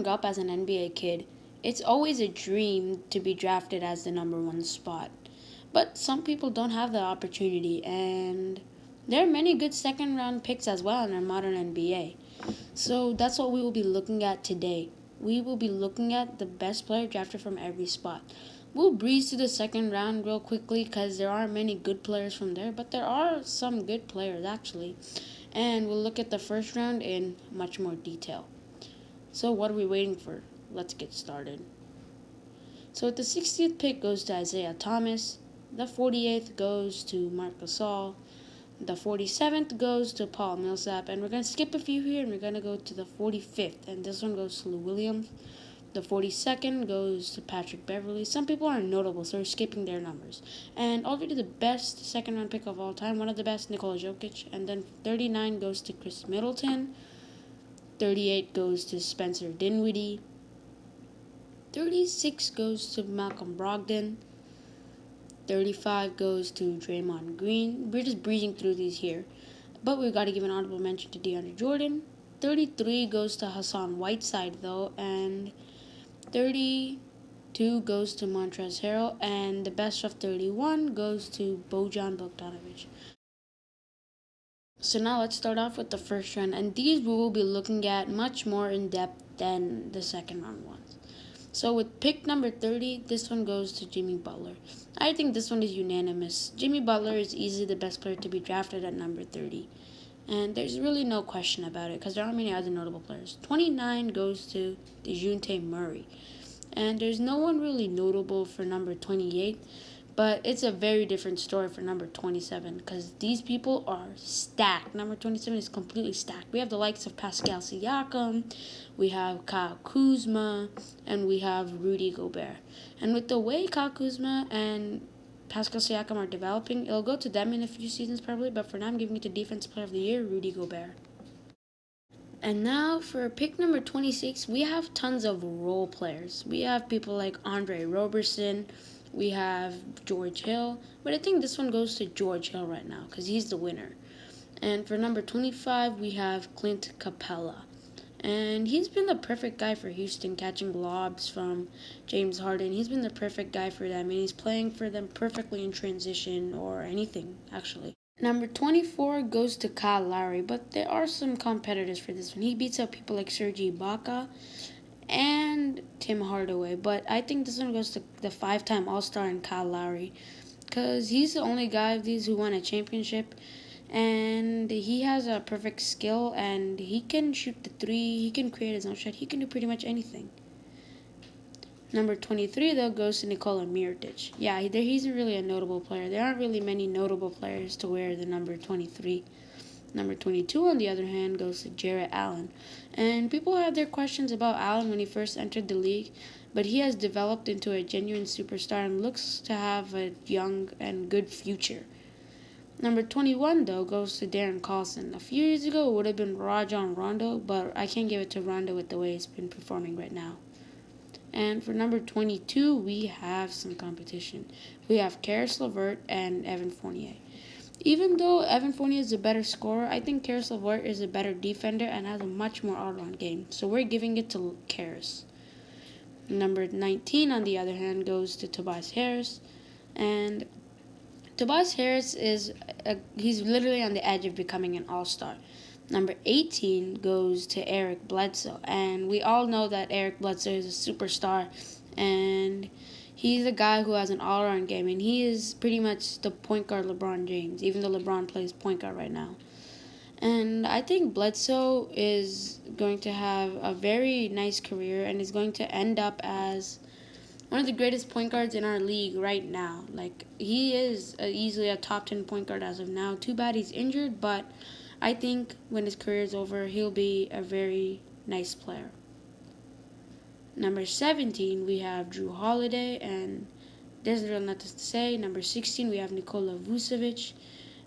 growing up as an NBA kid, it's always a dream to be drafted as the number one spot. But some people don't have the opportunity, and there are many good second round picks as well in our modern NBA. So that's what we will be looking at today. We will be looking at the best player drafted from every spot. We'll breeze through the second round real quickly because there aren't many good players from there, but there are some good players actually. And we'll look at the first round in much more detail. So, what are we waiting for? Let's get started. So, the 60th pick goes to Isaiah Thomas. The 48th goes to Marc Gasol. The 47th goes to Paul Millsap. And we're going to skip a few here and we're going to go to the 45th. And this one goes to Lou Williams. The 42nd goes to Patrick Beverley. Some people are notable, so we're skipping their numbers. And already the best second round pick of all time, one of the best, Nikola Jokic. And then 39 goes to Chris Middleton. 38 goes to Spencer Dinwiddie. 36 goes to Malcolm Brogdon. 35 goes to Draymond Green. We're just breezing through these here. But we've got to give an honorable mention to DeAndre Jordan. 33 goes to Hassan Whiteside, though. And 32 goes to Montrezl Harrell. And the best of 31 goes to Bojan Bogdanovic. So now let's start off with the first round, and these we will be looking at much more in depth than the second round ones. So with pick number 30, this one goes to Jimmy Butler. I think this one is unanimous. Jimmy Butler is easily the best player to be drafted at number 30. And there's really no question about it because there aren't many other notable players. 29 goes to DeJounte Murray. And there's no one really notable for number 28. But it's a very different story for number 27 because these people are stacked. Number 27 is completely stacked. We have the likes of Pascal Siakam, we have Kyle Kuzma, and we have Rudy Gobert. And with the way Kyle Kuzma and Pascal Siakam are developing, it'll go to them in a few seasons probably, but for now I'm giving it to Defensive Player of the Year, Rudy Gobert. And now for pick number 26, we have tons of role players. We have people like Andre Roberson, we have George Hill, but I think this one goes to George Hill right now because he's the winner. And for number 25, we have Clint Capella. And he's been the perfect guy for Houston, catching lobs from James Harden. He's been the perfect guy for them, and he's playing for them perfectly in transition or anything, actually. Number 24 goes to Kyle Lowry, but there are some competitors for this one. He beats up people like Serge Ibaka and Tim Hardaway, but I think this one goes to the five-time All-Star and Kyle Lowry because he's the only guy of these who won a championship, and he has a perfect skill, and he can shoot the three, he can create his own shot, he can do pretty much anything. Number 23, though, goes to Nikola Mirotic. Yeah, he's really a notable player. There aren't really many notable players to wear the number 23. Number 22, on the other hand, goes to Jarrett Allen. And people had their questions about Allen when he first entered the league, but he has developed into a genuine superstar and looks to have a young and good future. Number 21, though, goes to Darren Collison. A few years ago, it would have been Rajon Rondo, but I can't give it to Rondo with the way he's been performing right now. And for number 22, we have some competition. We have Caris LeVert and Evan Fournier. Even though Evan Fournier is a better scorer, I think Caris LeVert is a better defender and has a much more all-around game. So we're giving it to Caris. Number 19, on the other hand, goes to Tobias Harris. And Tobias Harris he's literally on the edge of becoming an all-star. Number 18 goes to Eric Bledsoe. And we all know that Eric Bledsoe is a superstar. And he's a guy who has an all-around game. And he is pretty much the point guard LeBron James, even though LeBron plays point guard right now. And I think Bledsoe is going to have a very nice career and is going to end up as one of the greatest point guards in our league right now. Like, he is easily a top 10 point guard as of now. Too bad he's injured, but I think when his career is over, he'll be a very nice player. Number 17, we have Drew Holiday, and there's really nothing to say. Number 16, we have Nikola Vucevic,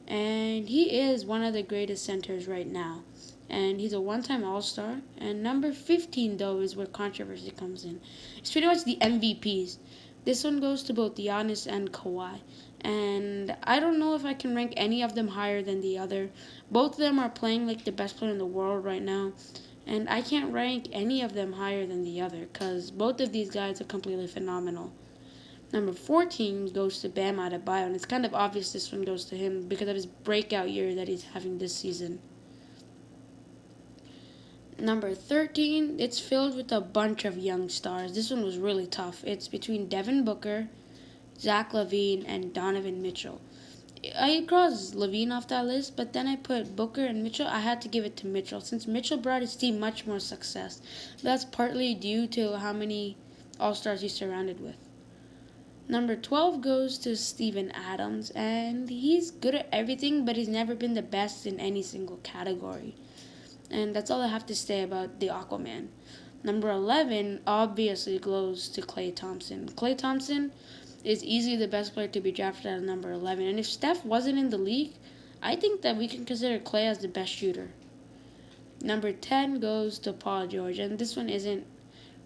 and he is one of the greatest centers right now. And he's a one-time All-Star. And number 15, though, is where controversy comes in. It's pretty much the MVPs. This one goes to both Giannis and Kawhi. And I don't know if I can rank any of them higher than the other. Both of them are playing like the best player in the world right now. And I can't rank any of them higher than the other because both of these guys are completely phenomenal. Number 14 goes to Bam Adebayo, and it's kind of obvious this one goes to him because of his breakout year that he's having this season. Number 13, it's filled with a bunch of young stars. This one was really tough. It's between Devin Booker, Zach LaVine, and Donovan Mitchell. I crossed LaVine off that list, but then I put Booker and Mitchell. I had to give it to Mitchell since Mitchell brought his team much more success. That's partly due to how many All Stars he's surrounded with. Number 12 goes to Steven Adams, and he's good at everything, but he's never been the best in any single category. And that's all I have to say about the Aquaman. Number 11 obviously goes to Klay Thompson. Klay Thompson is easily the best player to be drafted at number 11. And if Steph wasn't in the league, I think that we can consider Klay as the best shooter. Number 10 goes to Paul George. And this one isn't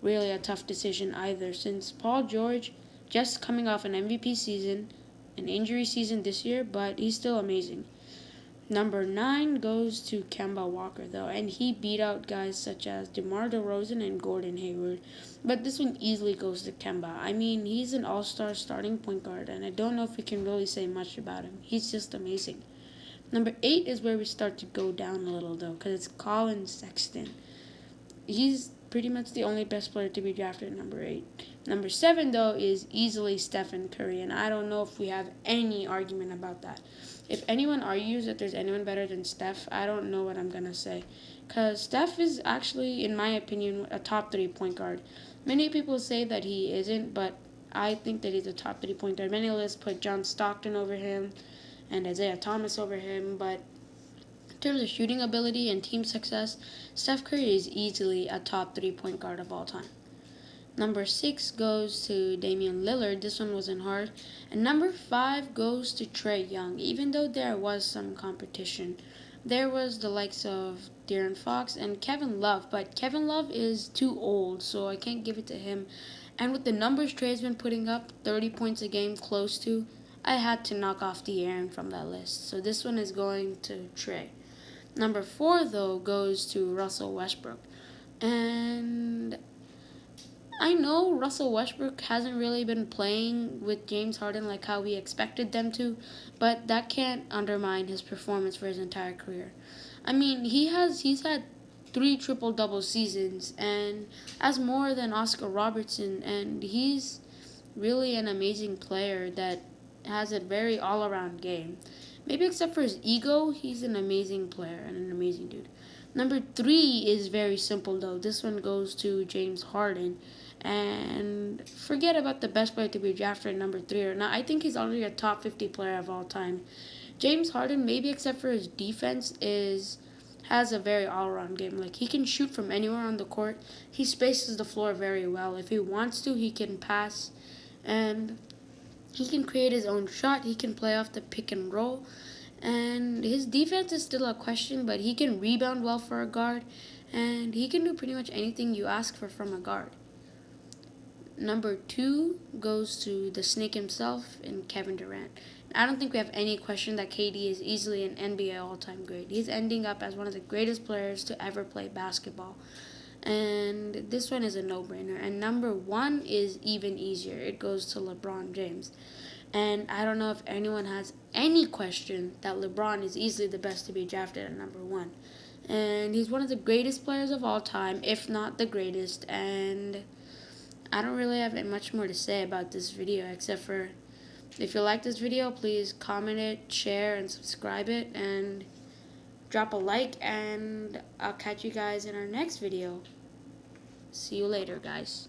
really a tough decision either, since Paul George just coming off an MVP season, an injury season this year, but he's still amazing. Number 9 goes to Kemba Walker, though, and he beat out guys such as DeMar DeRozan and Gordon Hayward. But this one easily goes to Kemba. I mean, he's an all-star starting point guard, and I don't know if we can really say much about him. He's just amazing. Number 8 is where we start to go down a little, though, because it's Colin Sexton. He's pretty much the only best player to be drafted at number 8. Number 7, though, is easily Stephen Curry, and I don't know if we have any argument about that. If anyone argues that there's anyone better than Steph, I don't know what I'm going to say. Because Steph is actually, in my opinion, a top 3 point guard. Many people say that he isn't, but I think that he's a top 3 point guard. Many lists put John Stockton over him and Isaiah Thomas over him, but in terms of shooting ability and team success, Steph Curry is easily a top 3 point guard of all time. Number 6 goes to Damian Lillard. This one wasn't hard. And number 5 goes to Trae Young. Even though there was some competition, there was the likes of De'Aaron Fox and Kevin Love. But Kevin Love is too old, so I can't give it to him. And with the numbers Trae's been putting up, 30 points a game close to, I had to knock off De'Aaron from that list. So this one is going to Trae. Number 4, though, goes to Russell Westbrook. And I know Russell Westbrook hasn't really been playing with James Harden like how we expected them to, but that can't undermine his performance for his entire career. I mean, he's had 3 triple-double seasons and has more than Oscar Robertson, and he's really an amazing player that has a very all-around game. Maybe except for his ego, he's an amazing player and an amazing dude. Number 3 is very simple, though. This one goes to James Harden. And forget about the best player to be drafted at number 3 or not. I think he's already a top 50 player of all time. James Harden, maybe except for his defense, has a very all-around game. Like, he can shoot from anywhere on the court. He spaces the floor very well. If he wants to, he can pass. And he can create his own shot. He can play off the pick and roll. And his defense is still a question, but he can rebound well for a guard. And he can do pretty much anything you ask for from a guard. Number 2 goes to the snake himself and Kevin Durant. I don't think we have any question that KD is easily an NBA all-time great. He's ending up as one of the greatest players to ever play basketball. And this one is a no-brainer. And number 1 is even easier. It goes to LeBron James. And I don't know if anyone has any question that LeBron is easily the best to be drafted at number 1. And he's one of the greatest players of all time, if not the greatest. And I don't really have much more to say about this video except for if you like this video, please comment it, share, and subscribe it, and drop a like, and I'll catch you guys in our next video. See you later, guys.